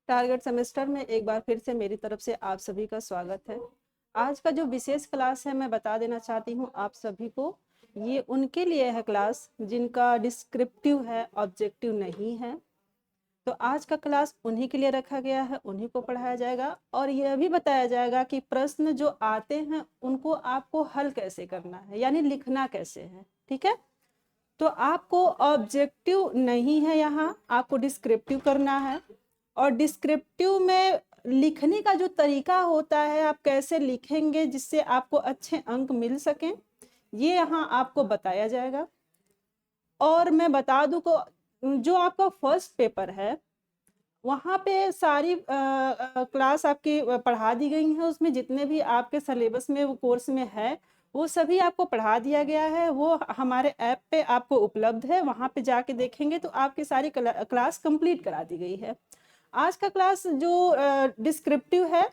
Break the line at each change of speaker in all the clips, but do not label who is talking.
Target semester में एक बार फिर से मेरी तरफ से आप सभी का स्वागत है। आज का जो विशेष क्लास है मैं बता देना चाहती हूँ आप सभी को, ये उनके लिए है क्लास जिनका डिस्क्रिप्टिव है, ऑब्जेक्टिव नहीं है। तो आज का क्लास उन्हीं के लिए रखा गया है, उन्हीं को पढ़ाया जाएगा और यह भी बताया जाएगा कि प्रश्न जो आते हैं उनको आपको हल कैसे करना है, यानी लिखना कैसे है। ठीक है, तो आपको ऑब्जेक्टिव नहीं है, यहाँ आपको डिस्क्रिप्टिव करना है। और डिस्क्रिप्टिव में लिखने का जो तरीका होता है, आप कैसे लिखेंगे जिससे आपको अच्छे अंक मिल सकें, ये यहाँ आपको बताया जाएगा। और मैं बता दूं को जो आपका फर्स्ट पेपर है वहाँ पे सारी क्लास आपकी पढ़ा दी गई है। उसमें जितने भी आपके सिलेबस में वो कोर्स में है वो सभी आपको पढ़ा दिया गया है। वो हमारे ऐप पे आपको उपलब्ध है, वहाँ पे जाके देखेंगे तो आपकी सारी क्लास कंप्लीट करा दी गई है। आज का क्लास जो डिस्क्रिप्टिव है,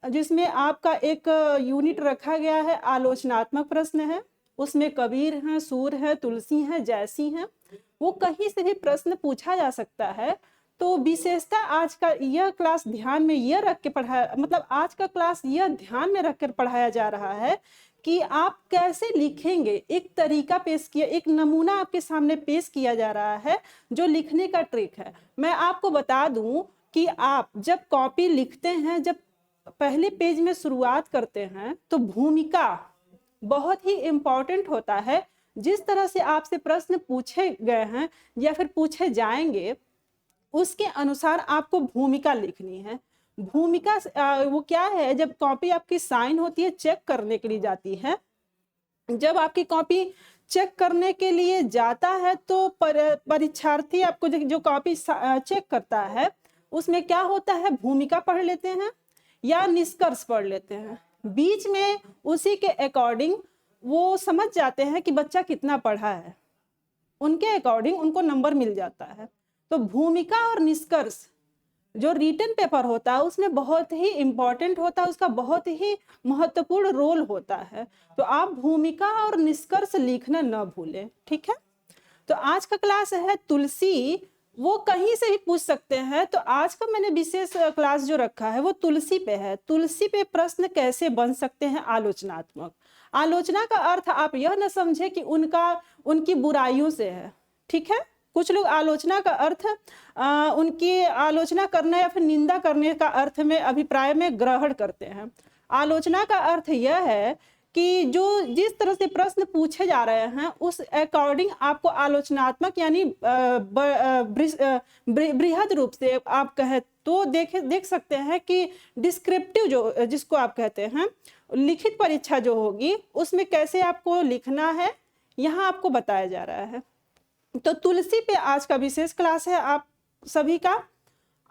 जिसमें आपका एक यूनिट रखा गया है, आलोचनात्मक प्रश्न है। उसमें कबीर हैं, सूर है, तुलसी हैं, जैसी हैं, वो कहीं से भी प्रश्न पूछा जा सकता है। तो विशेषता आज का यह क्लास ध्यान में यह रख के पढ़ाया, मतलब आज का क्लास यह ध्यान में रख कर पढ़ाया जा रहा है कि आप कैसे लिखेंगे। एक तरीका पेश किया, एक नमूना आपके सामने पेश किया जा रहा है जो लिखने का ट्रिक है। मैं आपको बता दूं कि आप जब कॉपी लिखते हैं, जब पहले पेज में शुरुआत करते हैं तो भूमिका बहुत ही इम्पोर्टेंट होता है। जिस तरह से आपसे प्रश्न पूछे गए हैं या फिर पूछे जाएंगे उसके अनुसार आपको भूमिका लिखनी है। भूमिका वो क्या है, जब कॉपी आपकी साइन होती है, चेक करने के लिए जाती है, जब आपकी कॉपी चेक करने के लिए जाता है तो परीक्षार्थी आपको जो कॉपी चेक करता है उसमें क्या होता है, भूमिका पढ़ लेते हैं या निष्कर्ष पढ़ लेते हैं। बीच में उसी के अकॉर्डिंग वो समझ जाते हैं कि बच्चा कितना पढ़ा है, उनके अकॉर्डिंग उनको नंबर मिल जाता है। तो भूमिका और निष्कर्ष जो रिटन पेपर होता है उसमें बहुत ही इम्पोर्टेंट होता है, उसका बहुत ही महत्वपूर्ण रोल होता है। तो आप भूमिका और निष्कर्ष लिखना न भूलें। ठीक है, तो आज का क्लास है तुलसी, वो कहीं से भी पूछ सकते हैं। तो आज का मैंने विशेष क्लास जो रखा है वो तुलसी पे है। तुलसी पे प्रश्न कैसे बन सकते हैं आलोचनात्मक। आलोचना का अर्थ आप यह न समझे कि उनकी बुराइयों से है। ठीक है, कुछ लोग आलोचना का अर्थ उनकी आलोचना करने या फिर निंदा करने का अर्थ में अभिप्राय में ग्रहण करते हैं। आलोचना का अर्थ यह है कि जो जिस तरह से प्रश्न पूछे जा रहे हैं उस अकॉर्डिंग आपको आलोचनात्मक यानी बृहद रूप से आप कहें तो देख सकते हैं कि डिस्क्रिप्टिव जो जिसको आप कहते हैं, लिखित परीक्षा जो होगी उसमें कैसे आपको लिखना है यहाँ आपको बताया जा रहा है। तो तुलसी पे आज का विशेष क्लास है आप सभी का।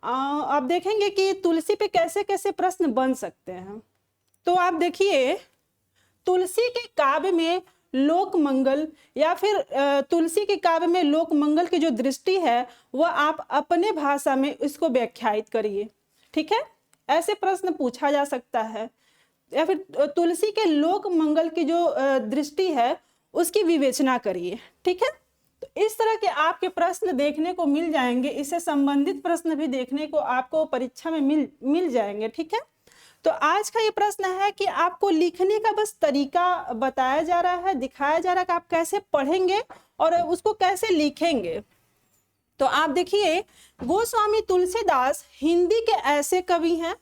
आप देखेंगे कि तुलसी पे कैसे कैसे प्रश्न बन सकते हैं। तो आप देखिए, तुलसी के काव्य में लोक मंगल या फिर तुलसी के काव्य में लोक मंगल की जो दृष्टि है वह आप अपने भाषा में इसको व्याख्यायित करिए। ठीक है, ऐसे प्रश्न पूछा जा सकता है। या फिर तुलसी के लोक मंगल की जो दृष्टि है उसकी विवेचना करिए। ठीक है, तो इस तरह के आपके प्रश्न देखने को मिल जाएंगे, इससे संबंधित प्रश्न भी देखने को आपको परीक्षा में मिल जाएंगे। ठीक है, तो आज का ये प्रश्न है कि आपको लिखने का बस तरीका बताया जा रहा है, दिखाया जा रहा है कि आप कैसे पढ़ेंगे और उसको कैसे लिखेंगे। तो आप देखिए, गोस्वामी तुलसीदास हिंदी के ऐसे कवि हैं।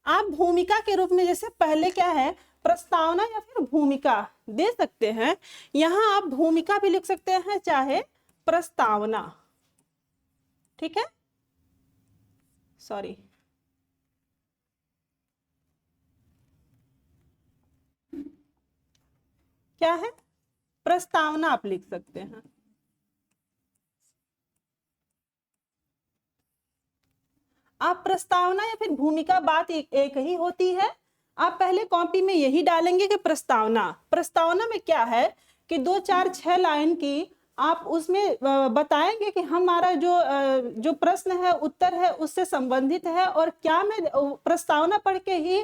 आप भूमिका के रूप में, जैसे पहले क्या है, प्रस्तावना या फिर भूमिका दे सकते हैं, यहाँ आप भूमिका भी लिख सकते हैं चाहे प्रस्तावना। ठीक है, सॉरी, क्या है, प्रस्तावना आप लिख सकते हैं। आप प्रस्तावना या फिर भूमिका, बात एक ही होती है। आप पहले कॉपी में यही डालेंगे कि प्रस्तावना। प्रस्तावना में क्या है कि 2, 4, 6 लाइन की आप उसमें बताएंगे कि हमारा जो प्रश्न है, उत्तर है, उससे संबंधित है। और क्या मैं प्रस्तावना पढ़ के ही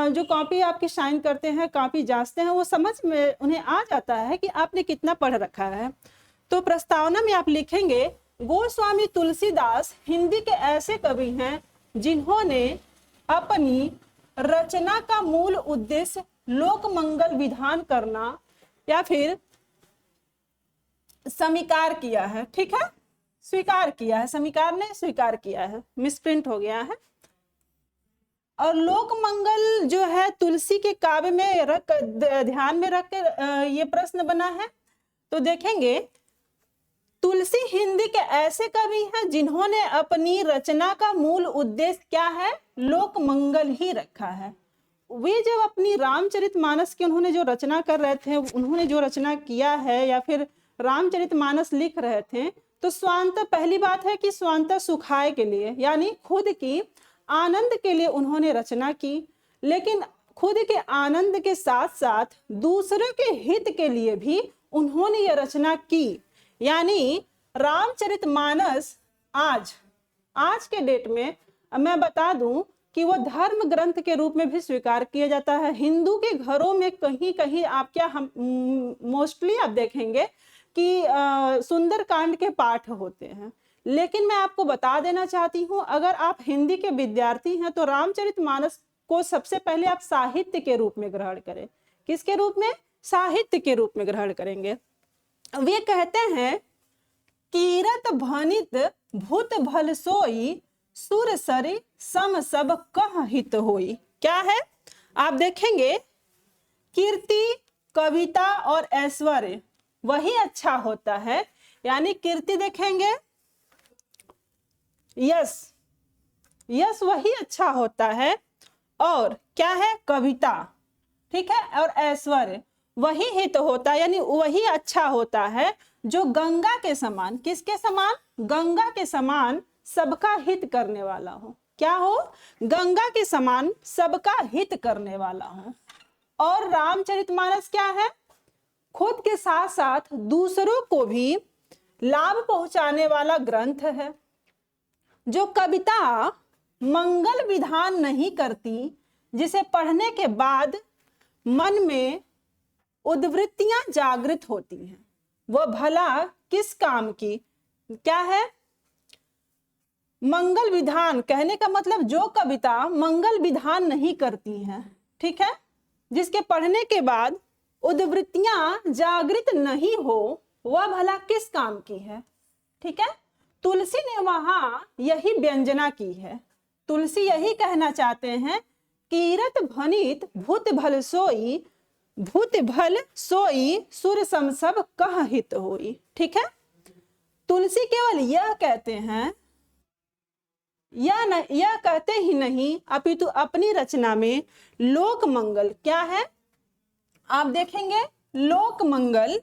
जो कॉपी आपकी साइन करते हैं, कॉपी जांचते हैं, वो समझ में उन्हें आ जाता है कि आपने कितना पढ़ रखा है। तो प्रस्तावना में आप लिखेंगे, गोस्वामी तुलसीदास हिंदी के ऐसे कवि हैं जिन्होंने अपनी रचना का मूल उद्देश्य लोक मंगल विधान करना या फिर स्वीकार किया है। ठीक है, स्वीकार किया है, स्वीकार ने स्वीकार किया है, मिसप्रिंट हो गया है। और लोक मंगल जो है तुलसी के काव्य में रख ध्यान में रख कर ये प्रश्न बना है। तो देखेंगे तुलसी हिंदी के ऐसे कवि हैं जिन्होंने अपनी रचना का मूल उद्देश्य क्या है, लोक मंगल ही रखा है। वे जब अपनी रामचरितमानस की उन्होंने जो रचना कर रहे थे, उन्होंने जो रचना किया है या फिर रामचरितमानस लिख रहे थे, तो स्वांतः पहली बात है कि स्वांतः सुखाय के लिए यानी खुद की आनंद के लिए उन्होंने रचना की, लेकिन खुद के आनंद के साथ साथ दूसरों के हित के लिए भी उन्होंने ये रचना की। यानी रामचरितमानस आज के डेट में मैं बता दूं कि वो धर्म ग्रंथ के रूप में भी स्वीकार किया जाता है। हिंदू के घरों में कहीं कहीं आप क्या हम मोस्टली आप देखेंगे कि सुंदरकांड के पाठ होते हैं। लेकिन मैं आपको बता देना चाहती हूँ, अगर आप हिंदी के विद्यार्थी हैं तो रामचरितमानस को सबसे पहले आप साहित्य के रूप में ग्रहण करें। किसके रूप में? साहित्य के रूप में ग्रहण करेंगे। वे कहते हैं कीरत भनित भूत भल सोई सुर सरी सम सब कह हित होई। क्या है? आप देखेंगे कीर्ति, कविता और ऐश्वर्य वही अच्छा होता है। यानी कीर्ति देखेंगे, यश वही अच्छा होता है, और क्या है? कविता, ठीक है, और ऐश्वर्य वही हित होता है, यानी वही अच्छा होता है जो गंगा के समान, किसके समान? गंगा के समान सबका हित करने वाला हो। क्या हो? गंगा के समान सबका हित करने वाला हो। और रामचरितमानस क्या है? खुद के साथ साथ दूसरों को भी लाभ पहुंचाने वाला ग्रंथ है। जो कविता मंगल विधान नहीं करती, जिसे पढ़ने के बाद मन में उद्वृत्तियां जागृत होती हैं, वह भला किस काम की? क्या है? मंगल विधान कहने का मतलब जो कविता मंगल विधान नहीं करती है, ठीक है, जिसके पढ़ने के बाद उद्वृत्तियां जागृत नहीं हो, वह भला किस काम की है? ठीक है, तुलसी ने वहां यही व्यंजना की है। तुलसी यही कहना चाहते हैं, कीरत भनित भूत भल सोई सुर सम सब कह हित होई। ठीक है, तुलसी केवल यह कहते हैं, यह कहते ही नहीं अपितु अपनी रचना में लोक मंगल क्या है? आप देखेंगे लोक मंगल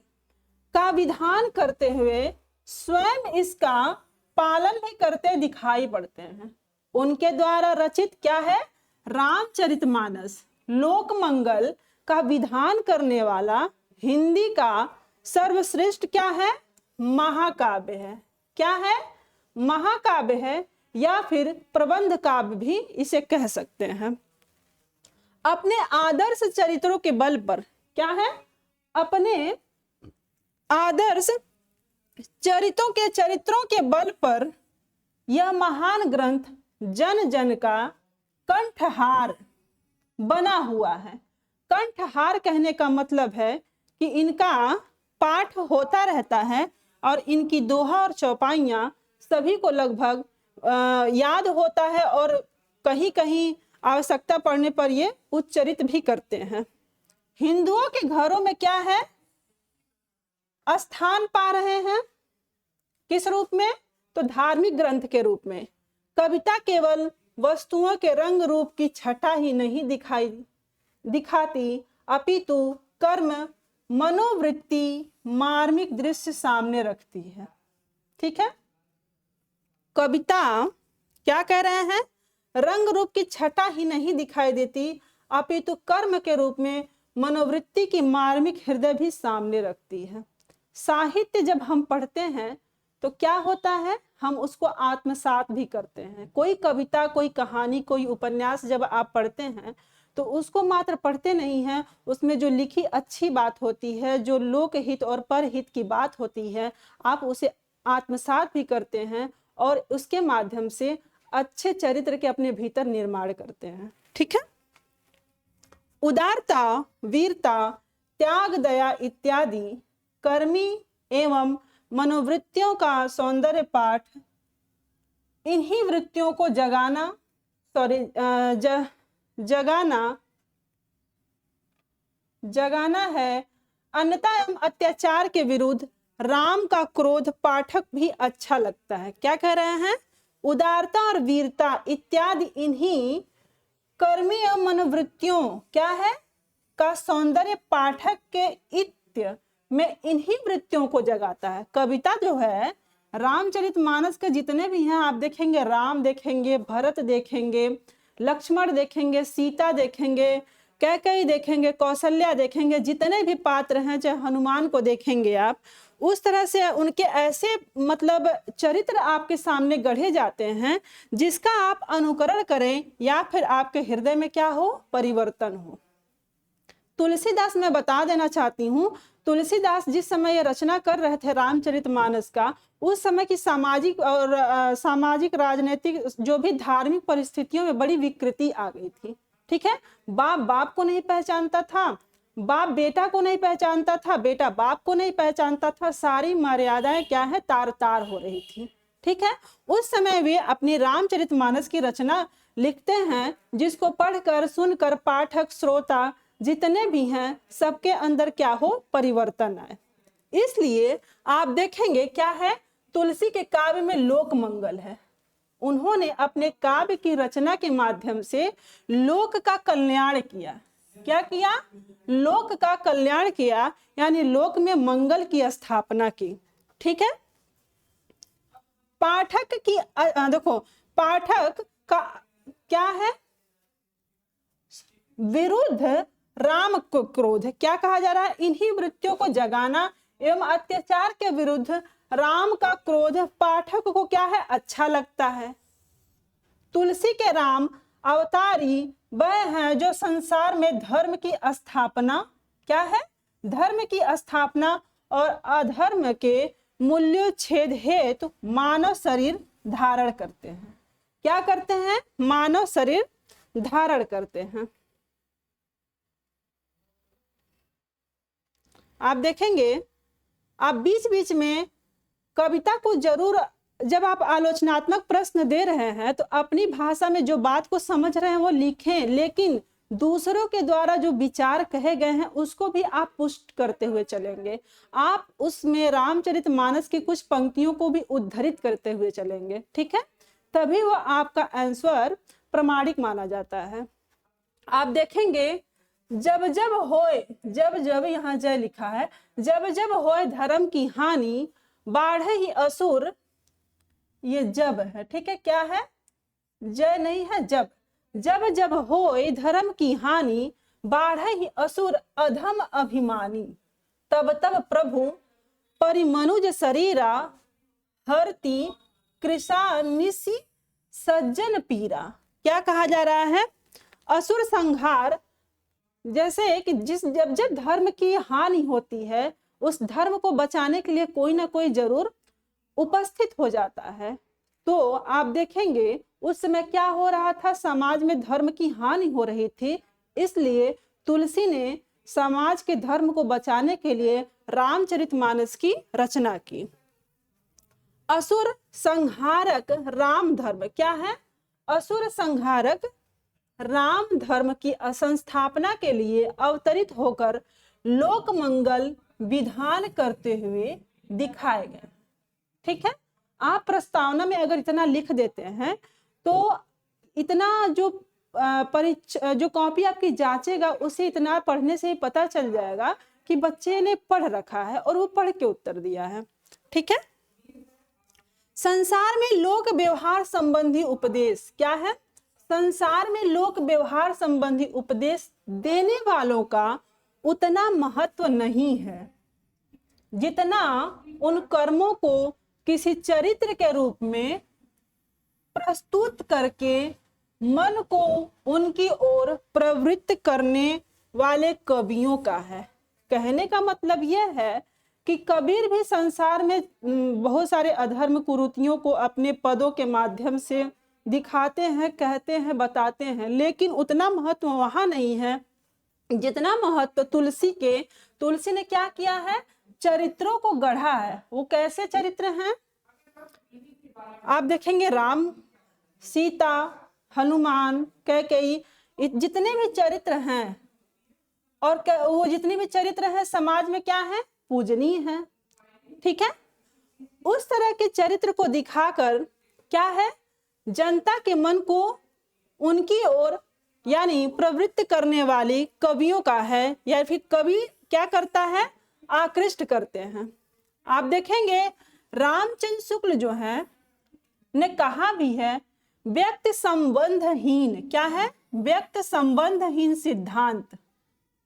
का विधान करते हुए स्वयं इसका पालन भी करते दिखाई पड़ते हैं। उनके द्वारा रचित क्या है? रामचरितमानस लोक मंगल का विधान करने वाला हिंदी का सर्वश्रेष्ठ क्या है? महाकाव्य है। क्या है? महाकाव्य है, या फिर प्रबंध काव्य भी इसे कह सकते हैं। अपने आदर्श चरित्रों के बल पर क्या है? अपने आदर्श चरित्रों के बल पर यह महान ग्रंथ जन जन का कंठहार बना हुआ है। कंठहार कहने का मतलब है कि इनका पाठ होता रहता है और इनकी दोहा और चौपाइयां सभी को लगभग याद होता है, और कहीं कहीं आवश्यकता पड़ने पर ये उच्चरित भी करते हैं। हिंदुओं के घरों में क्या है? स्थान पा रहे हैं। किस रूप में? तो धार्मिक ग्रंथ के रूप में। कविता केवल वस्तुओं के रंग रूप की छटा ही नहीं दिखाती, अपितु कर्म, मनोवृत्ति, मार्मिक दृश्य सामने रखती है। ठीक है, कविता क्या कह रहे हैं? रंग रूप की छटा ही नहीं दिखाई देती, अपितु कर्म के रूप में मनोवृत्ति की मार्मिक हृदय भी सामने रखती है। साहित्य जब हम पढ़ते हैं तो क्या होता है? हम उसको आत्मसात भी करते हैं। कोई कविता, कोई कहानी, कोई उपन्यास जब आप पढ़ते हैं तो उसको मात्र पढ़ते नहीं हैं, उसमें जो लिखी अच्छी बात होती है, जो लोकहित और परहित की बात होती है, आप उसे आत्मसात भी करते हैं और उसके माध्यम से अच्छे चरित्र के अपने भीतर निर्माण करते हैं। ठीक है, उदारता, वीरता, त्याग, दया इत्यादि कर्मी एवं मनोवृत्तियों का सौंदर्य पाठ, इन्हीं वृत्तियों को जगाना है। अन्यथा एवं अत्याचार के विरुद्ध राम का क्रोध पाठक भी अच्छा लगता है। क्या कह रहे हैं? उदारता और वीरता इत्यादि इन्हीं कर्मी एवं मनोवृत्तियों क्या है का सौंदर्य पाठक के इत्य में इन्हीं वृत्तियों को जगाता है। कविता जो है रामचरितमानस के जितने भी हैं, आप देखेंगे राम देखेंगे, भरत देखेंगे, लक्ष्मण देखेंगे, सीता देखेंगे, कैकेयी देखेंगे, कौशल्या देखेंगे, जितने भी पात्र हैं, चाहे हनुमान को देखेंगे आप, उस तरह से उनके ऐसे मतलब चरित्र आपके सामने गढ़े जाते हैं जिसका आप अनुकरण करें या फिर आपके हृदय में क्या हो, परिवर्तन हो। तुलसीदास, मैं बता देना चाहती हूँ, तुलसीदास जिस समय ये रचना कर रहे थे रामचरितमानस का, उस समय की सामाजिक और सामाजिक राजनीतिक जो भी धार्मिक परिस्थितियों में बड़ी विकृति आ गई थी। ठीक है, बाप बाप को नहीं पहचानता था, बाप बेटा को नहीं पहचानता था, बेटा बाप को नहीं पहचानता था, सारी मर्यादाएं क्या है, तार तार हो रही थी। ठीक है, उस समय वे अपनी रामचरितमानस की रचना लिखते हैं जिसको पढ़कर सुनकर पाठक श्रोता जितने भी हैं सबके अंदर क्या हो, परिवर्तन आए। इसलिए आप देखेंगे क्या है, तुलसी के काव्य में लोक मंगल है। उन्होंने अपने काव्य की रचना के माध्यम से लोक का कल्याण किया। क्या किया? लोक का कल्याण किया, यानी लोक में मंगल की स्थापना की। ठीक है, पाठक की देखो, पाठक का क्या है, विरुद्ध राम को क्रोध। क्या कहा जा रहा है? इन्हीं वृत्तियों को जगाना एवं अत्याचार के विरुद्ध राम का क्रोध पाठक को क्या है, अच्छा लगता है। तुलसी के राम अवतारी वह हैं जो संसार में धर्म की स्थापना क्या है, धर्म की स्थापना और अधर्म के मूल्योच्छेद हेतु मानव शरीर धारण करते हैं। क्या करते हैं? मानव शरीर धारण करते हैं। आप देखेंगे, आप बीच बीच में कविता को जरूर, जब आप आलोचनात्मक प्रश्न दे रहे हैं तो अपनी भाषा में जो बात को समझ रहे हैं वो लिखें, लेकिन दूसरों के द्वारा जो विचार कहे गए हैं उसको भी आप पुष्ट करते हुए चलेंगे। आप उसमें रामचरितमानस की कुछ पंक्तियों को भी उद्धृत करते हुए चलेंगे। ठीक है, तभी वो आपका आंसर प्रमाणिक माना जाता है। आप देखेंगे, जब जब होए, जब जब, यहाँ जय लिखा है, जब जब होए धर्म की हानि बाढ़े ही असुर, ये जब है। ठीक है, क्या है? जय नहीं है, जब। जब जब होए धर्म की हानि बाढ़े ही असुर अधम अभिमानी, तब तब प्रभु परिमनुज शरीरा हरती कृषा निसी सज्जन पीरा। क्या कहा जा रहा है? असुर संहार, जैसे कि जब जब धर्म की हानि होती है उस धर्म को बचाने के लिए कोई ना कोई जरूर उपस्थित हो जाता है। तो आप देखेंगे उस समय क्या हो रहा था, समाज में धर्म की हानि हो रही थी, इसलिए तुलसी ने समाज के धर्म को बचाने के लिए रामचरितमानस की रचना की। असुर संहारक राम धर्म, क्या है? असुर संहारक राम धर्म की संस्थापना के लिए अवतरित होकर लोक मंगल विधान करते हुए दिखाए गए। ठीक है, आप प्रस्तावना में अगर इतना लिख देते हैं तो इतना जो जो कॉपी आपकी जांचेगा उसे इतना पढ़ने से ही पता चल जाएगा कि बच्चे ने पढ़ रखा है और वो पढ़ के उत्तर दिया है। ठीक है, संसार में लोक व्यवहार संबंधी उपदेश, क्या है? संसार में लोक व्यवहार संबंधी उपदेश देने वालों का उतना महत्व नहीं है जितना उन कर्मों को किसी चरित्र के रूप में प्रस्तुत करके मन को उनकी ओर प्रवृत्त करने वाले कवियों का है। कहने का मतलब यह है कि कबीर भी संसार में बहुत सारे अधर्म कुरीतियों को अपने पदों के माध्यम से दिखाते हैं, कहते हैं, बताते हैं, लेकिन उतना महत्व वहां नहीं है जितना महत्व तुलसी ने क्या किया है, चरित्रों को गढ़ा है। वो कैसे चरित्र हैं आप देखेंगे, राम, सीता, हनुमान, कैकेयी, जितने भी चरित्र हैं, और वो जितने भी चरित्र हैं समाज में क्या है, पूजनीय है। ठीक है, उस तरह के चरित्र को दिखाकर क्या है, जनता के मन को उनकी ओर यानी प्रवृत्त करने वाली कवियों का है, या फिर कवि क्या करता है, आकृष्ट करते हैं। आप देखेंगे रामचंद्र शुक्ल जो है ने कहा भी है, व्यक्ति संबंधहीन, क्या है, व्यक्ति संबंधहीन सिद्धांत।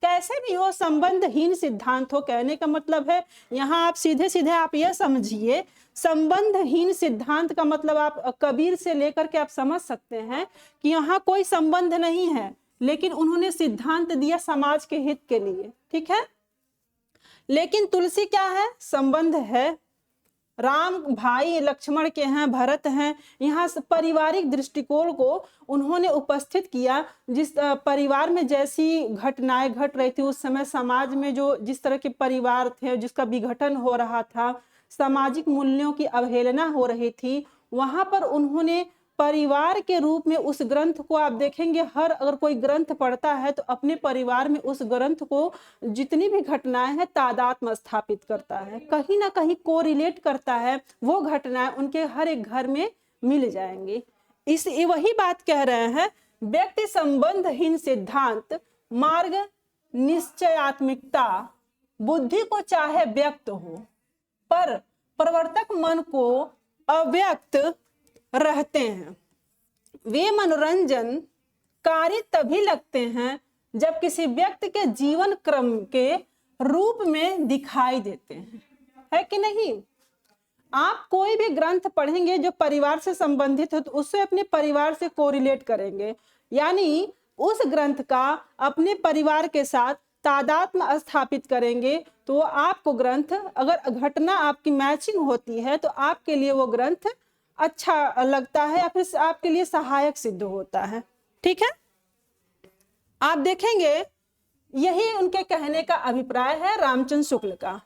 कैसे भी हो संबंधहीन सिद्धांत हो, कहने का मतलब है यहाँ आप सीधे सीधे आप यह समझिए, संबंधहीन सिद्धांत का मतलब आप कबीर से लेकर के आप समझ सकते हैं कि यहाँ कोई संबंध नहीं है, लेकिन उन्होंने सिद्धांत दिया समाज के हित के लिए। ठीक है, लेकिन तुलसी क्या है, संबंध है। राम भाई लक्ष्मण के हैं, भरत हैं, यहाँ पारिवारिक दृष्टिकोण को उन्होंने उपस्थित किया। जिस परिवार में जैसी घटनाएं घट रही थी उस समय, समाज में जो जिस तरह के परिवार थे जिसका विघटन हो रहा था, सामाजिक मूल्यों की अवहेलना हो रही थी, वहां पर उन्होंने परिवार के रूप में उस ग्रंथ को आप देखेंगे, हर अगर कोई ग्रंथ पढ़ता है तो अपने परिवार में उस ग्रंथ को जितनी भी घटनाएं हैं तादात्म्य स्थापित करता है, कहीं ना कहीं कोरिलेट करता है, वो घटनाएं उनके हर एक घर में मिल जाएंगी। इस वही बात कह रहे हैं, व्यक्ति संबंधहीन सिद्धांत, मार्ग निश्चयात्मिकता, बुद्धि को चाहे व्यक्त हो पर प्रवर्तक मन को अव्यक्त रहते हैं। वे मनोरंजन कार्य तभी लगते हैं जब किसी व्यक्ति के जीवन क्रम के रूप में दिखाई देते हैं, है कि नहीं। आप कोई भी ग्रंथ पढ़ेंगे जो परिवार से संबंधित हो तो उससे अपने परिवार से कोरिलेट करेंगे, यानी उस ग्रंथ का अपने परिवार के साथ तादात्म्य स्थापित करेंगे, तो आपको ग्रंथ, अगर घटना आपकी मैचिंग होती है तो आपके लिए वो ग्रंथ अच्छा लगता है या फिर आपके लिए सहायक सिद्ध होता है। ठीक है, आप देखेंगे यही उनके कहने का अभिप्राय है रामचंद्र शुक्ल का।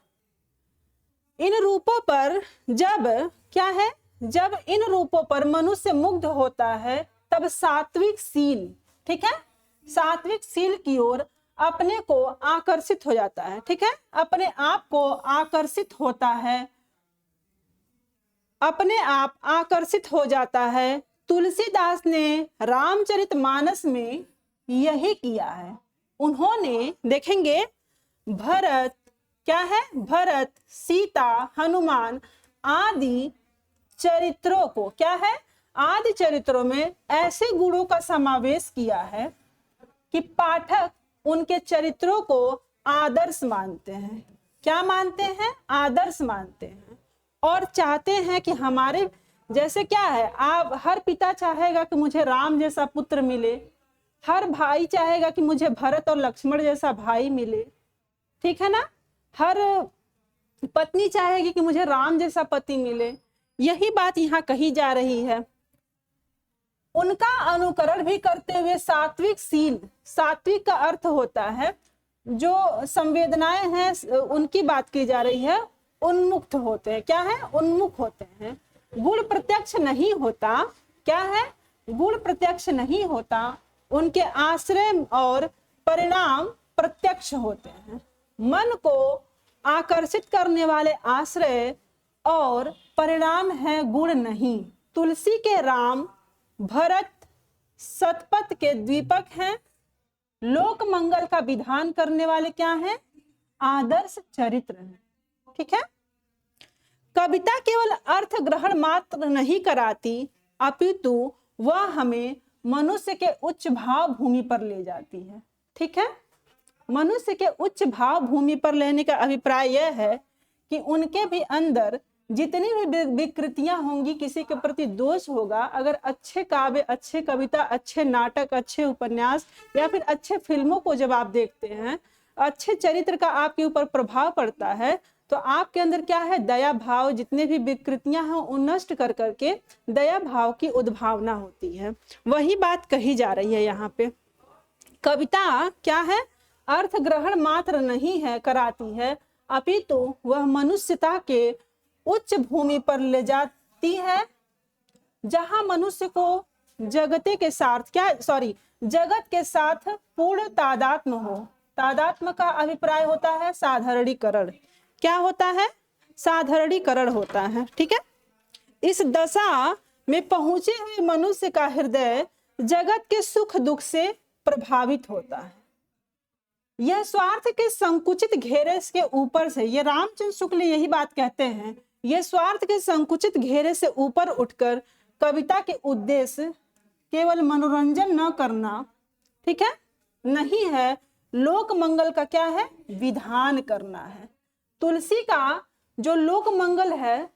इन रूपों पर जब क्या है, जब इन रूपों पर मनुष्य मुग्ध होता है तब सात्विक सील, ठीक है, सात्विक सील की ओर अपने को आकर्षित हो जाता है। ठीक है, अपने आप को आकर्षित होता है, अपने आप आकर्षित हो जाता है। तुलसीदास ने रामचरितमानस में यही किया है। उन्होंने देखेंगे भरत, क्या है, भरत, सीता, हनुमान आदि चरित्रों को, क्या है, आदि चरित्रों में ऐसे गुणों का समावेश किया है कि पाठक उनके चरित्रों को आदर्श मानते हैं। क्या मानते हैं, आदर्श मानते हैं, और चाहते हैं कि हमारे जैसे क्या है, आप हर पिता चाहेगा कि मुझे राम जैसा पुत्र मिले, हर भाई चाहेगा कि मुझे भरत और लक्ष्मण जैसा भाई मिले। ठीक है ना, हर पत्नी चाहेगी कि मुझे राम जैसा पति मिले। यही बात यहाँ कही जा रही है। उनका अनुकरण भी करते हुए सात्विक सील, सात्विक का अर्थ होता है जो संवेदनाएं हैं उनकी बात की जा रही है, उन्मुक्त होते हैं। क्या है, उन्मुख होते हैं। गुण प्रत्यक्ष नहीं होता, क्या है, गुण प्रत्यक्ष नहीं होता, उनके आश्रय और परिणाम प्रत्यक्ष होते हैं। मन को आकर्षित करने वाले आश्रय और परिणाम है गुण नहीं। तुलसी के राम, भरत सतपथ के द्वीपक हैं, लोक मंगल का विधान करने वाले क्या हैं, आदर्श चरित्र हैं। ठीक है, कविता केवल अर्थ ग्रहण मात्र नहीं कराती, अपितु वह हमें मनुष्य के उच्च भाव भूमि पर ले जाती है। ठीक है, मनुष्य के उच्च भाव भूमि पर लेने का अभिप्राय यह है कि उनके भी अंदर जितनी भी विकृतियां होंगी, किसी के प्रति दोष होगा, अगर अच्छे काव्य, अच्छे कविता, अच्छे नाटक, अच्छे उपन्यास या फिर अच्छे फिल्मों को जब आप देखते हैं, अच्छे चरित्र का आपके ऊपर प्रभाव पड़ता है, तो आपके अंदर क्या है, दया भाव, जितने भी विकृतियां हैं वो नष्ट कर करके दया भाव की उद्भावना होती है। वही बात कही जा रही है यहाँ पे। कविता क्या है, अर्थ ग्रहण मात्र नहीं है कराती है, अपितु वह मनुष्यता के उच्च भूमि पर ले जाती है, जहां मनुष्य को जगते के साथ जगत के साथ पूर्ण तादात्म्य हो। तादात्म्य का अभिप्राय होता है साधारणीकरण। क्या होता है, साधारणीकरण होता है। ठीक है, इस दशा में पहुंचे हुए मनुष्य का हृदय जगत के सुख दुख से प्रभावित होता है। यह स्वार्थ के संकुचित घेरे के ऊपर से, ये रामचंद्र शुक्ल यही बात कहते हैं, यह स्वार्थ के संकुचित घेरे से ऊपर उठकर कविता के उद्देश्य केवल मनोरंजन न करना, ठीक है, नहीं है, लोक मंगल का क्या है, विधान करना है। तुलसी का जो लोक मंगल है,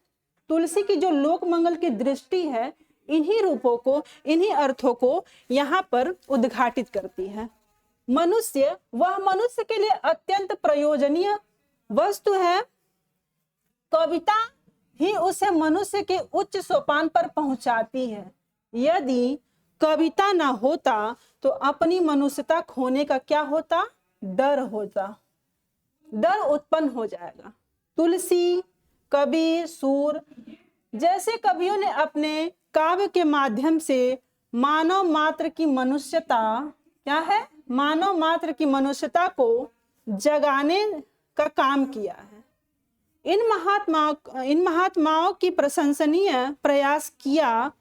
तुलसी की जो लोक मंगल की दृष्टि है, इन्हीं रूपों को, इन्हीं अर्थों को यहाँ पर उद्घाटित करती है। मनुष्य, वह मनुष्य के लिए अत्यंत प्रयोजनीय वस्तु है। कविता ही उसे मनुष्य के उच्च सोपान पर पहुंचाती है। यदि कविता ना होता तो अपनी मनुष्यता खोने का क्या होता, डर होता, डर उत्पन्न हो जाएगा। तुलसी, कबीर, सूर जैसे कवियों ने अपने काव्य के माध्यम से मानव मात्र की मनुष्यता, क्या है, मानव मात्र की मनुष्यता को जगाने का काम किया है। इन महात्माओं की प्रशंसनीय प्रयास किया,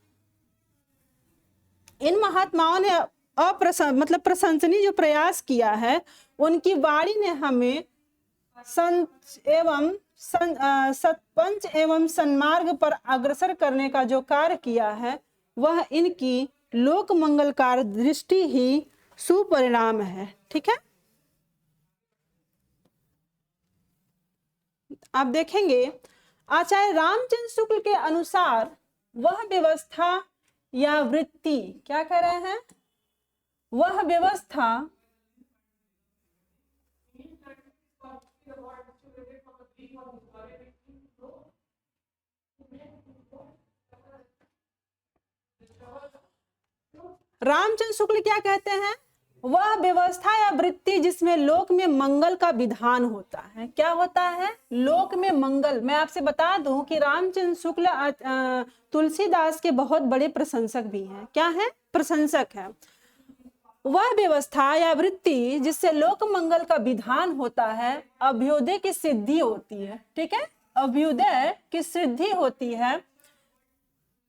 इन महात्माओं ने प्रशंसनीय जो प्रयास किया है, उनकी वाणी ने हमें सत्पंच एवं सन्मार्ग पर अग्रसर करने का जो कार्य किया है, वह इनकी लोक मंगलकार दृष्टि ही सुपरिणाम है। ठीक है, आप देखेंगे आचार्य रामचंद्र शुक्ल के अनुसार वह व्यवस्था या वृत्ति, क्या कह रहे हैं, वह व्यवस्था रामचंद्र शुक्ल क्या कहते हैं, वह व्यवस्था या वृत्ति जिसमें लोक में मंगल का विधान होता है। क्या होता है, लोक में मंगल। मैं आपसे बता दूं कि रामचंद्र शुक्ल तुलसीदास के बहुत बड़े प्रशंसक भी हैं। क्या है, प्रशंसक है। वह व्यवस्था या वृत्ति जिससे लोक मंगल का विधान होता है, अभ्युदय की सिद्धि होती है। ठीक है, अभ्युदय की सिद्धि होती है,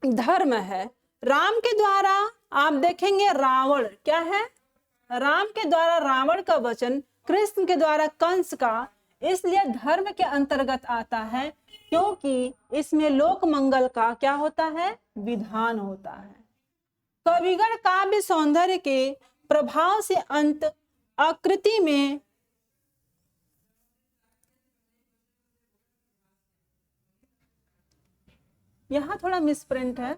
धर्म है। राम के द्वारा आप देखेंगे रावण, क्या है, राम के द्वारा रावण का वचन, कृष्ण के द्वारा कंस का, इसलिए धर्म के अंतर्गत आता है, क्योंकि इसमें लोक मंगल का क्या होता है, विधान होता है। कविगण काव्य सौंदर्य के प्रभाव से अंत आकृति में यहाँ थोड़ा मिसप्रिंट है,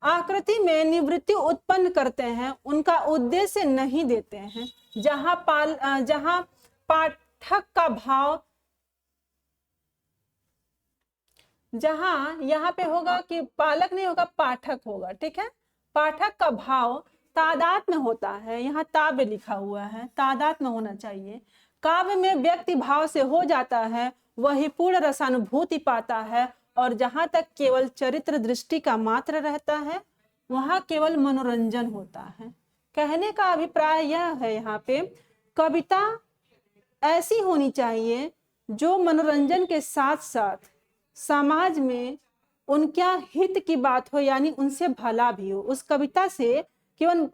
आकृति में निवृत्ति उत्पन्न करते हैं, उनका उद्देश्य नहीं देते हैं। जहां पाठक का भाव, जहां यहाँ पे होगा कि पालक नहीं होगा, पाठक होगा। ठीक है, पाठक का भाव तादात्म्य होता है, यहाँ ताव्य लिखा हुआ है, तादात्म्य होना चाहिए। काव्य में व्यक्ति भाव से हो जाता है, वही पूर्ण रसानुभूति पाता है, और जहां तक केवल चरित्र दृष्टि का मात्र रहता है, वहां केवल मनोरंजन होता है। कहने का अभिप्राय यह है यहाँ पे, कविता ऐसी होनी चाहिए जो मनोरंजन के साथ साथ समाज में उनका हित की बात हो, यानी उनसे भला भी हो। उस कविता से केवल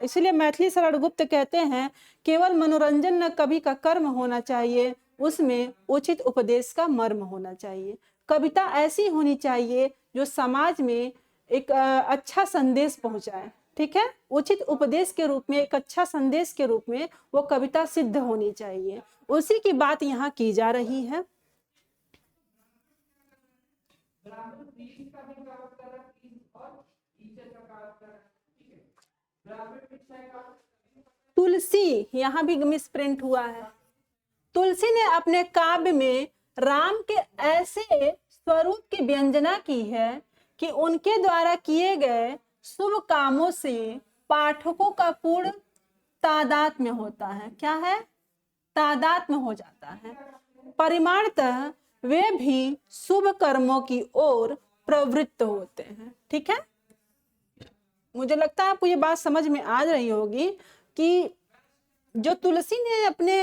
इसलिए मैथिली शरण गुप्त कहते हैं, केवल मनोरंजन न कवि का कर्म होना चाहिए, उसमें उचित उपदेश का मर्म होना चाहिए। कविता ऐसी होनी चाहिए जो समाज में एक अच्छा संदेश पहुंचाए। ठीक है, उचित उपदेश के रूप में, एक अच्छा संदेश के रूप में वो कविता सिद्ध होनी चाहिए। उसी की बात यहाँ की जा रही है। तुलसी यहाँ भी मिसप्रिंट हुआ है, तुलसी ने अपने काव्य में राम के ऐसे स्वरूप की व्यंजना की है कि उनके द्वारा किए गए शुभ कामों से पाठकों का पूर्ण तादात्म्य होता है। क्या है? तादात्म्य हो जाता है। परिमाणतः वे भी शुभ कर्मों की ओर प्रवृत्त होते हैं। ठीक है, मुझे लगता है आपको ये बात समझ में आ रही होगी कि जो तुलसी ने अपने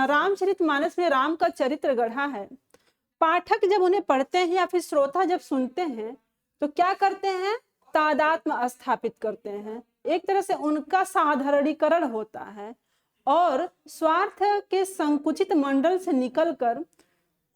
रामचरितमानस में राम का चरित्र गढ़ा है, पाठक जब उन्हें पढ़ते हैं या फिर श्रोता जब सुनते हैं तो क्या करते हैं? तादात्म्य स्थापित करते हैं। एक तरह से उनका साधारणीकरण होता है और स्वार्थ के संकुचित मंडल से निकलकर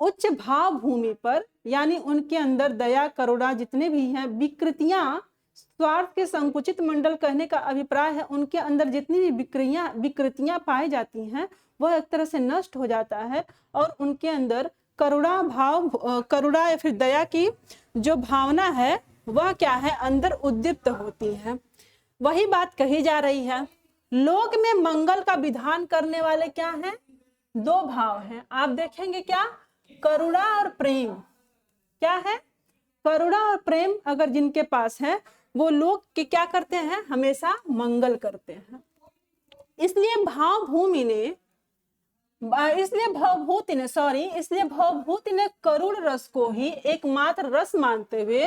उच्च भाव भूमि पर, यानी उनके अंदर दया करुणा जितने भी हैं विकृतियां, स्वार्थ के संकुचित मंडल कहने का अभिप्राय है उनके अंदर जितनी भी विकृतियां पाई जाती हैं वह एक तरह से नष्ट हो जाता है और उनके अंदर करुणा भाव, करुणा या फिर दया की जो भावना है वह क्या है? अंदर उद्दीप्त होती है। वही बात कही जा रही है। लोक में मंगल का विधान करने वाले क्या हैं? दो भाव हैं। आप देखेंगे क्या? करुणा और प्रेम। क्या है? करुणा और प्रेम अगर जिनके पास है वो लोग के क्या करते हैं? हमेशा मंगल करते हैं। इसलिए भवभूति ने करुण रस को ही एकमात्र रस मानते हुए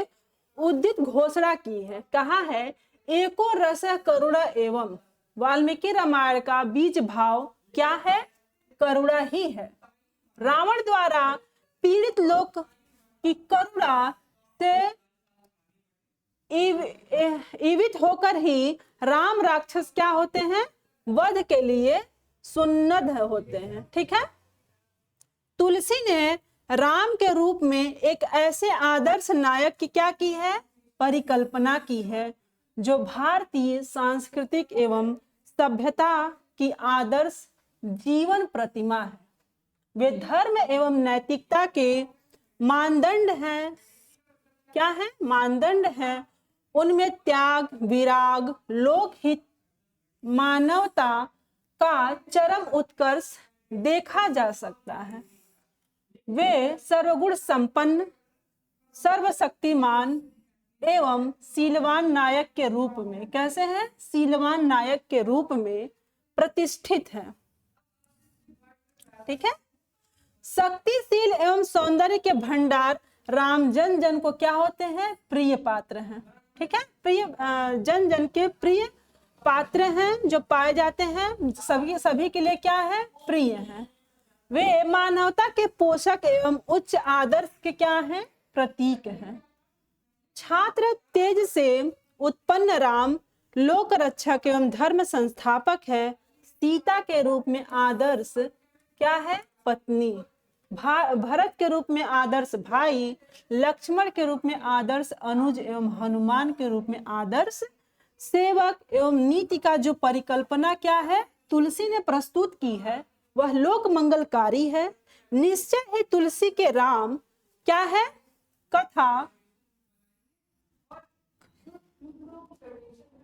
उदित घोषणा की है। कहा है? एको रस करुणा एवं। वाल्मीकि रामायण का बीज भाव क्या है? करुणा ही है। रावण द्वारा पीड़ित लोक की करुणा से ईवित होकर ही राम राक्षस क्या होते हैं? वध के लिए सुन्नद्ध होते हैं। ठीक है, तुलसी ने राम के रूप में एक ऐसे आदर्श नायक की क्या की है? परिकल्पना की है जो भारतीय सांस्कृतिक एवं सभ्यता की आदर्श जीवन प्रतिमा है। वे धर्म एवं नैतिकता के मानदंड हैं। क्या है? मानदंड हैं। उनमें त्याग, विराग, लोकहित, मानवता का चरम उत्कर्ष देखा जा सकता है। वे सर्वगुण संपन्न, सर्वशक्तिमान एवं शीलवान नायक के रूप में, कैसे हैं? शीलवान नायक के रूप में प्रतिष्ठित है। ठीक है, शक्तिशील एवं सौंदर्य के भंडार राम जन जन को क्या होते हैं? प्रिय पात्र हैं। ठीक है, प्रिय जन जन के प्रिय पात्र हैं जो पाए जाते हैं, सभी के लिए क्या है? प्रिय हैं। वे मानवता के पोषक एवं उच्च आदर्श के क्या हैं? प्रतीक हैं। छात्र तेज से उत्पन्न राम लोक रक्षक एवं धर्म संस्थापक है। सीता के रूप में आदर्श क्या है? पत्नी। भरत के रूप में आदर्श भाई, लक्ष्मण के रूप में आदर्श अनुज एवं हनुमान के रूप में आदर्श सेवक एवं नीति का जो परिकल्पना क्या है? तुलसी ने प्रस्तुत की है वह लोक मंगलकारी है। निश्चय ही तुलसी के राम क्या है?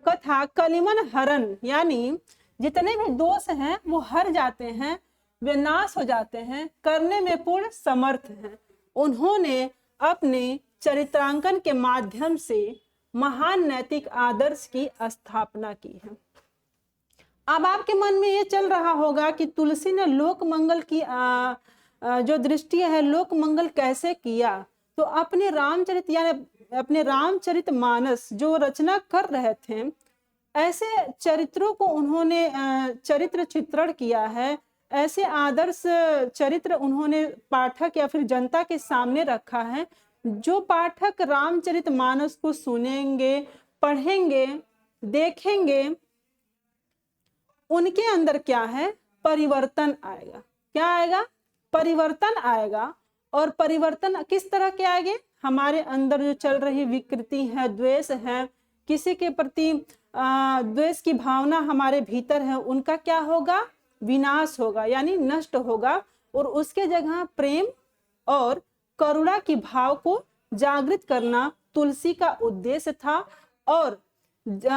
कथा कलिमन हरण, यानी जितने भी दोष हैं वो हर जाते हैं, वे नाश हो जाते हैं, करने में पूर्ण समर्थ हैं। उन्होंने अपने चरित्रांकन के माध्यम से महान नैतिक आदर्श की स्थापना की है। अब आपके मन में ये चल रहा होगा कि तुलसी ने लोक मंगल की जो दृष्टि है, लोक मंगल कैसे किया? तो अपने रामचरित यानी अपने रामचरितमानस जो रचना कर रहे थे, ऐसे चरित्रों को उन्होंने चरित्र चित्रण किया है। ऐसे आदर्श चरित्र उन्होंने पाठक या फिर जनता के सामने रखा है। जो पाठक रामचरितमानस को सुनेंगे, पढ़ेंगे, देखेंगे, उनके अंदर क्या है? परिवर्तन आएगा। क्या आएगा? परिवर्तन आएगा। और परिवर्तन किस तरह के आएंगे? हमारे अंदर जो चल रही विकृति है, द्वेष है, किसी के प्रति द्वेष की भावना हमारे भीतर है, उनका क्या होगा? विनाश होगा, यानी नष्ट होगा। और उसके जगह प्रेम और करुणा की भाव को जागृत करना तुलसी का उद्देश्य था। और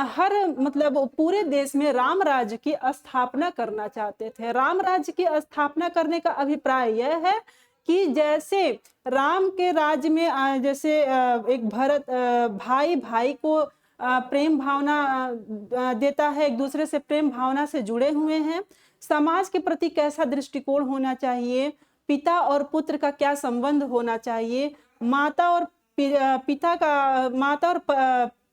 हर मतलब पूरे देश में राम राज्य की स्थापना करना चाहते थे। राम राज्य की स्थापना करने का अभिप्राय यह है कि जैसे राम के राज्य में जैसे एक भरत भाई भाई को प्रेम भावना देता है, एक दूसरे से प्रेम भावना से जुड़े हुए हैं। समाज के प्रति कैसा दृष्टिकोण होना चाहिए, पिता और पुत्र का क्या संबंध होना चाहिए, माता और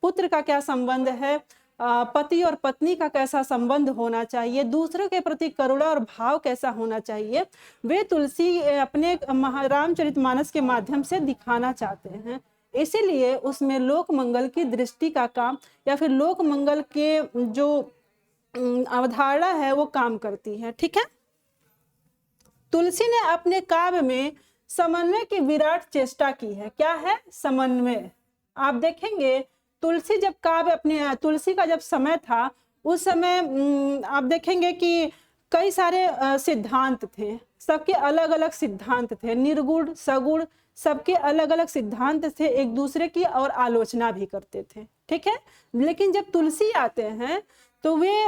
पुत्र का क्या संबंध है, पति और पत्नी का कैसा संबंध होना चाहिए, दूसरों के प्रति करुणा और भाव कैसा होना चाहिए, वे तुलसी अपने रामचरितमानस के माध्यम से दिखाना चाहते हैं। इसीलिए उसमें लोक मंगल की दृष्टि का काम या फिर लोक मंगल के जो अवधारणा है वो काम करती है। ठीक है, तुलसी ने अपने काव्य में समन्वय की विराट चेष्टा की है। क्या है? समन्वय। आप देखेंगे तुलसी जब काव्य अपने तुलसी का जब समय था उस समय आप देखेंगे कि कई सारे सिद्धांत थे, सबके अलग अलग सिद्धांत थे, निर्गुण सगुण सबके अलग अलग सिद्धांत थे, एक दूसरे की और आलोचना भी करते थे। ठीक है, लेकिन जब तुलसी आते हैं तो वे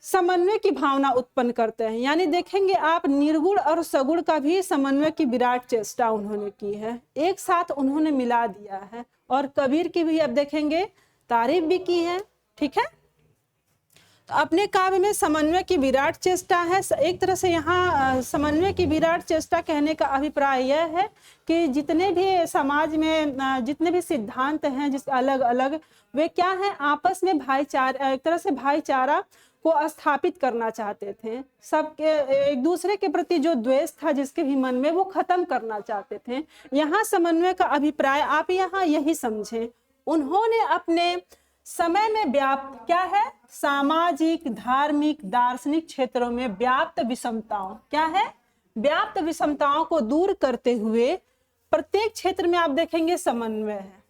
समन्वय की भावना उत्पन्न करते हैं। यानी देखेंगे आप निर्गुण और सगुण का भी समन्वय की विराट चेष्टा उन्होंने की है, एक साथ उन्होंने मिला दिया है। और कबीर की भी आप देखेंगे तारीफ भी की है। ठीक है, तो अपने काव्य में समन्वय की विराट चेष्टा है। एक तरह से यहाँ समन्वय की विराट चेष्टा कहने का अभिप्राय यह है कि जितने भी समाज में जितने भी सिद्धांत हैं जिस अलग अलग, वे क्या है आपस में भाईचारा, एक तरह से भाईचारा को स्थापित करना चाहते थे। सबके एक दूसरे के प्रति जो द्वेष था जिसके भी मन में, वो खत्म करना चाहते थे। यहाँ समन्वय का अभिप्राय आप यहाँ यही समझें, उन्होंने अपने समय में व्याप्त क्या है सामाजिक धार्मिक दार्शनिक क्षेत्रों में व्याप्त विषमताओं, क्या है व्याप्त विषमताओं को दूर करते हुए प्रत्येक क्षेत्र में आप देखेंगे समन्वय है।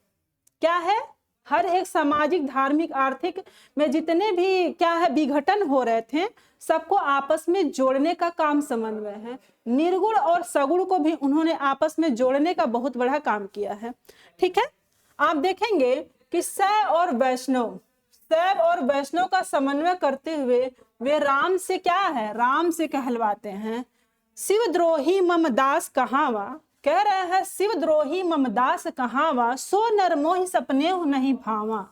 क्या है? हर एक सामाजिक धार्मिक आर्थिक में जितने भी क्या है विघटन हो रहे थे सबको आपस में जोड़ने का काम समन्वय है। निर्गुण और सगुण को भी उन्होंने आपस में जोड़ने का बहुत बड़ा काम किया है। ठीक है, आप देखेंगे कि शैव और वैष्णव का समन्वय करते हुए वे राम से क्या है राम से कहलवाते हैं, शिवद्रोही ममदास कहावा, कह रहे हैं शिवद्रोही ममदास कहावा, सो नर मोहि सपने नहीं भावा।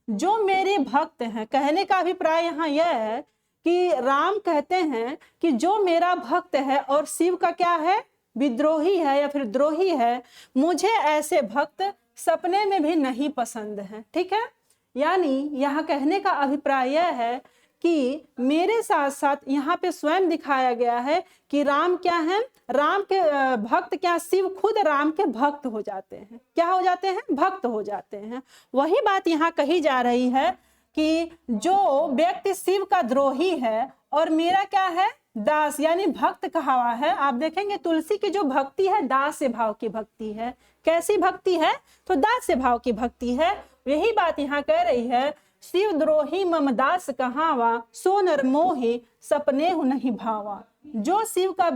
जो मेरे भक्त हैं, कहने का अभिप्राय यहाँ यह है कि राम कहते हैं कि जो मेरा भक्त है और शिव का क्या है विद्रोही है या फिर द्रोही है, मुझे ऐसे भक्त सपने में भी नहीं पसंद है। ठीक है, यानी यहाँ कहने का अभिप्राय यह है कि मेरे साथ साथ यहाँ पे स्वयं दिखाया गया है कि राम क्या है, राम के भक्त क्या, शिव खुद राम के भक्त हो जाते हैं। क्या हो जाते हैं? भक्त हो जाते हैं। वही बात यहाँ कही जा रही है कि जो व्यक्ति शिव का द्रोही है और मेरा क्या है दास यानी भक्त कहा हुआ है। आप देखेंगे तुलसी की जो भक्ति है दास्य भाव की भक्ति है। कैसी भक्ति है? तो दास्य भाव की भक्ति है। यही बात यहाँ कह रही है, शिव द्रोही ममदास कहावा, सो नर मोहि सपने नहीं भावा। जो शिव का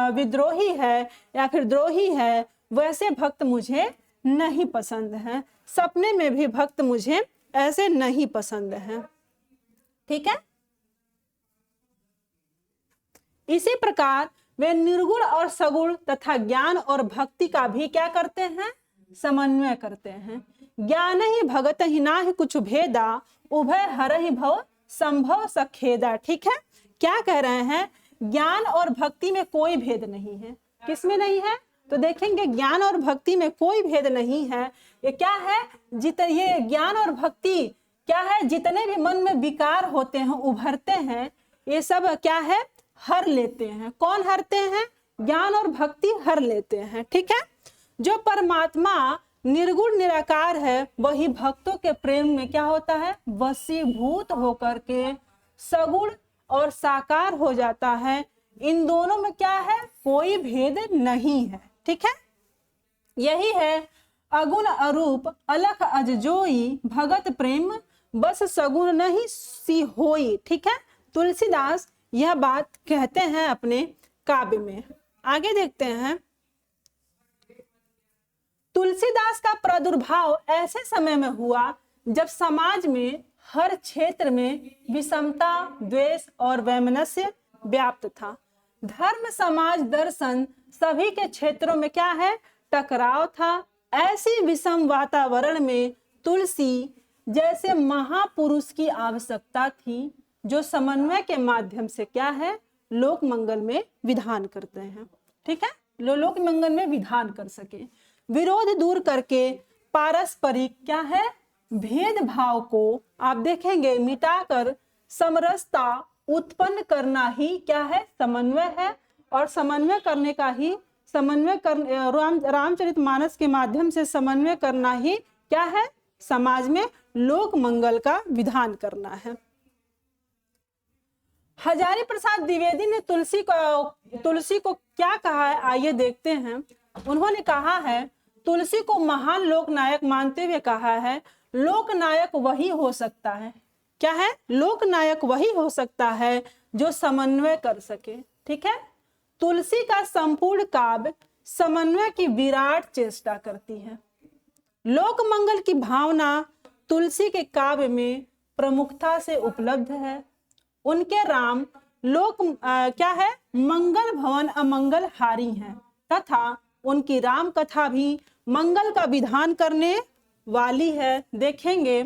विद्रोही है या फिर द्रोही है वैसे भक्त मुझे नहीं पसंद है, सपने में भी भक्त मुझे ऐसे नहीं पसंद है। ठीक है, इसी प्रकार वे निर्गुण और सगुण तथा ज्ञान और भक्ति का भी क्या करते हैं? समन्वय करते हैं। ज्ञान ही भगत ही ना ही कुछ भेदा, उभय हर ही भव संभव सखेदा। ठीक है, क्या कह रहे हैं? ज्ञान और भक्ति में कोई भेद नहीं है। किसमें नहीं है? तो देखेंगे ज्ञान और भक्ति में कोई भेद नहीं है। ये क्या है? ये ज्ञान और भक्ति क्या है? जितने भी मन में विकार होते हैं उभरते हैं, ये सब क्या है? हर लेते हैं। कौन हरते हैं? ज्ञान और भक्ति हर लेते हैं। ठीक है, जो परमात्मा निर्गुण निराकार है वही भक्तों के प्रेम में क्या होता है? वशीभूत होकर के सगुण और साकार हो जाता है। इन दोनों में क्या है? कोई भेद नहीं है। ठीक है, यही है अगुण अरूप अलख अजजोई, भगत प्रेम बस सगुण नहीं सी होई। ठीक है, तुलसीदास यह बात कहते हैं अपने काव्य में। आगे देखते हैं, तुलसीदास का प्रादुर्भाव ऐसे समय में हुआ जब समाज में हर क्षेत्र में विषमता, द्वेष और वैमनस्य व्याप्त था। धर्म, समाज, दर्शन सभी के क्षेत्रों में क्या है, टकराव था। ऐसी विषम वातावरण में तुलसी जैसे महापुरुष की आवश्यकता थी, जो समन्वय के माध्यम से क्या है, लोक मंगल में विधान करते हैं। ठीक है, लोक मंगल में विधान कर सके, विरोध दूर करके पारस्परिक क्या है, भेदभाव को आप देखेंगे मिटाकर समरसता उत्पन्न करना ही क्या है, समन्वय है। और समन्वय करने का ही रामचरितमानस के माध्यम से समन्वय करना ही क्या है, समाज में लोक मंगल का विधान करना है। हजारी प्रसाद द्विवेदी ने तुलसी को क्या कहा है, आइए देखते हैं। उन्होंने कहा है, तुलसी को महान लोकनायक मानते हुए कहा है, लोकनायक वही हो सकता है, क्या है, लोकनायक वही हो सकता है जो समन्वय कर सके। ठीक है, तुलसी का संपूर्ण काव्य समन्वय की विराट चेष्टा करती है। लोक मंगल की भावना तुलसी के काव्य में प्रमुखता से उपलब्ध है। उनके राम क्या है, मंगल भवन अमंगल हारी हैं, तथा उनकी राम कथा भी मंगल का विधान करने वाली है। देखेंगे,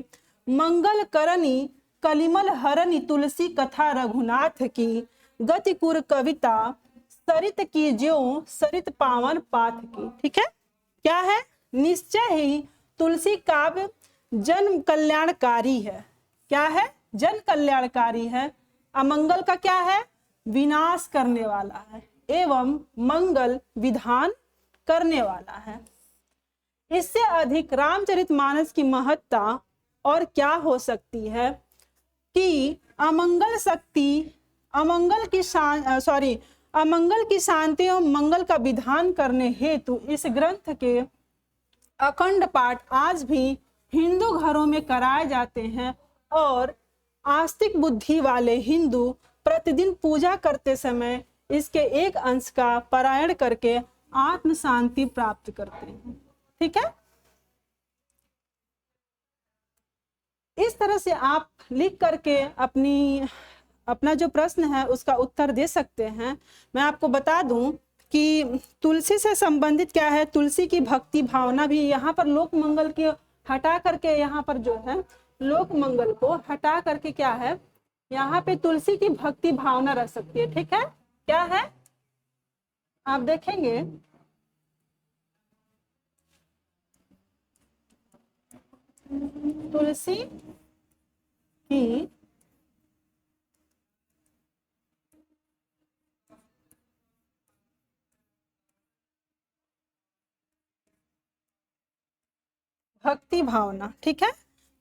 मंगल करनी कलिमल हरनी तुलसी कथा रघुनाथ की, गतिकुर कविता सरित की ज्यों सरित पावन पाथ की। ठीक है, क्या है, निश्चय ही तुलसी काव्य जन कल्याणकारी है। क्या है, जन कल्याणकारी है। अमंगल का क्या है, विनाश करने वाला है एवं मंगल विधान करने वाला है। इससे अधिक रामचरितमानस की महत्ता और क्या हो सकती है कि अमंगल की शांति और मंगल का विधान करने हेतु इस ग्रंथ के अखंड पाठ आज भी हिंदू घरों में कराए जाते हैं और आस्तिक बुद्धि वाले हिंदू प्रतिदिन पूजा करते समय इसके एक अंश का पारायण करके आत्म शांति प्राप्त करते हैं। ठीक है, इस तरह से आप लिख करके अपना जो प्रश्न है उसका उत्तर दे सकते हैं। मैं आपको बता दूं कि तुलसी से संबंधित क्या है, तुलसी की भक्ति भावना भी यहाँ पर लोक मंगल की हटा करके, यहाँ पर जो है लोक मंगल को हटा करके क्या है, यहाँ पे तुलसी की भक्ति भावना रह सकती है। ठीक है, क्या है, आप देखेंगे तुलसी की भक्ति भावना। ठीक है,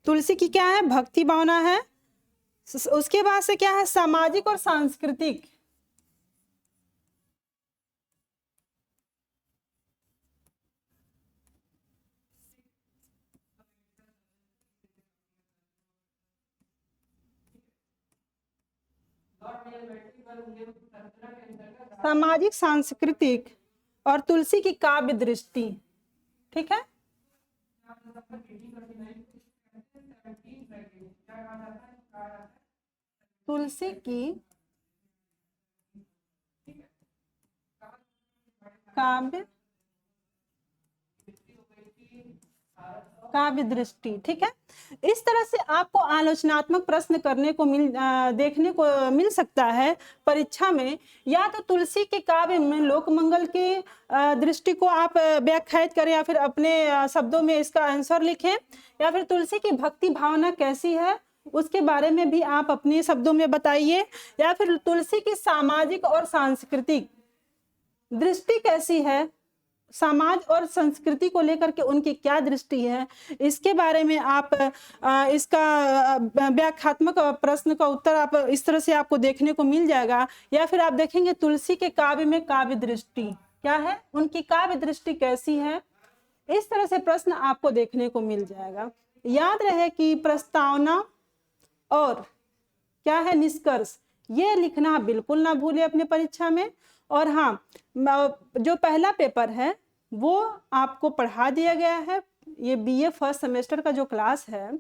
तुलसी की क्या है, भक्ति भावना है। उसके बाद से क्या है, सामाजिक और सांस्कृतिक। सामाजिक सांस्कृतिक और तुलसी की काव्य दृष्टि। ठीक है, तुलसी की काव्य दृष्टि। ठीक है, इस तरह से आपको आलोचनात्मक प्रश्न देखने को मिल सकता है परीक्षा में। या तो तुलसी के काव्य में लोकमंगल की दृष्टि को आप व्याख्यायित करें, या फिर अपने शब्दों में इसका आंसर लिखें, या फिर तुलसी की भक्ति भावना कैसी है उसके बारे में भी आप अपने शब्दों में बताइए, या फिर तुलसी की सामाजिक और सांस्कृतिक दृष्टि कैसी है, समाज और संस्कृति को लेकर के उनकी क्या दृष्टि है, इसके बारे में आप इसका व्याख्यात्मक प्रश्न का उत्तर आप इस तरह से आपको देखने को मिल जाएगा। या फिर आप देखेंगे तुलसी के काव्य में काव्य दृष्टि क्या है, उनकी काव्य दृष्टि कैसी है, इस तरह से प्रश्न आपको देखने को मिल जाएगा। याद रहे कि प्रस्तावना और क्या है निष्कर्ष, ये लिखना बिल्कुल ना भूले अपने परीक्षा में। और हाँ, जो पहला पेपर है वो आपको पढ़ा दिया गया है। ये बीए फर्स्ट सेमेस्टर का जो क्लास है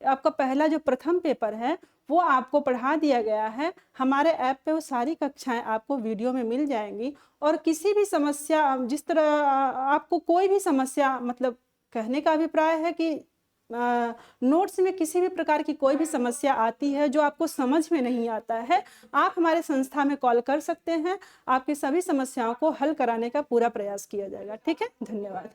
आपका पहला जो प्रथम पेपर है वो आपको पढ़ा दिया गया है। हमारे ऐप पे वो सारी कक्षाएं आपको वीडियो में मिल जाएंगी। और किसी भी समस्या, जिस तरह आपको कोई भी समस्या, मतलब कहने का अभिप्राय है कि नोट्स में किसी भी प्रकार की कोई भी समस्या आती है जो आपको समझ में नहीं आता है, आप हमारे संस्था में कॉल कर सकते हैं। आपकी सभी समस्याओं को हल कराने का पूरा प्रयास किया जाएगा। ठीक है, धन्यवाद।